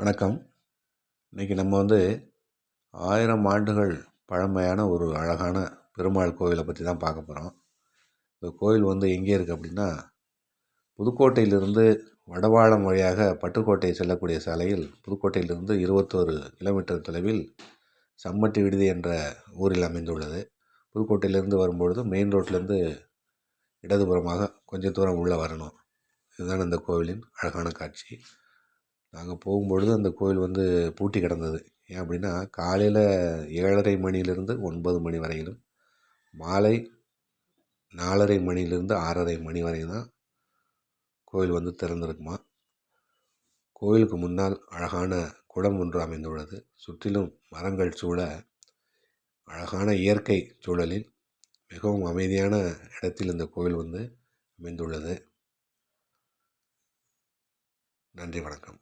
வணக்கம். இன்றைக்கி நம்ம 1000 ஆண்டுகள் பழமையான ஒரு அழகான பெருமாள் கோவிலை பற்றி தான் பார்க்க போகிறோம். இந்த கோவில் எங்கே இருக்குது அப்படின்னா, புதுக்கோட்டையிலிருந்து வடவாளம் வழியாக பட்டுக்கோட்டை செல்லக்கூடிய சாலையில் புதுக்கோட்டையிலிருந்து 21 கிலோமீட்டர் தொலைவில் சம்மட்டி விடுதி என்ற ஊரில் அமைந்துள்ளது. புதுக்கோட்டையிலேருந்து வரும்பொழுது மெயின் ரோட்லேருந்து இடதுபுறமாக கொஞ்சம் தூரம் உள்ளே வரணும். இதுதான் இந்த கோவிலின் அழகான காட்சி. நாங்கள் போகும்பொழுது அந்த கோவில் பூட்டி கிடந்தது. ஏன் அப்படின்னா, காலையில் 7:30 மணியிலிருந்து 9 மணி வரையிலும், மாலை 4:30 மணியிலிருந்து 6:30 மணி வரை தான் கோவில் திறந்திருக்குமா. கோவிலுக்கு முன்னால் அழகான குளம் ஒன்று அமைந்துள்ளது. சுற்றிலும் மரங்கள் சூழ அழகான இயற்கை சூழலில் மிகவும் அமைதியான இடத்தில் இந்த கோவில் அமைந்துள்ளது. நன்றி, வணக்கம்.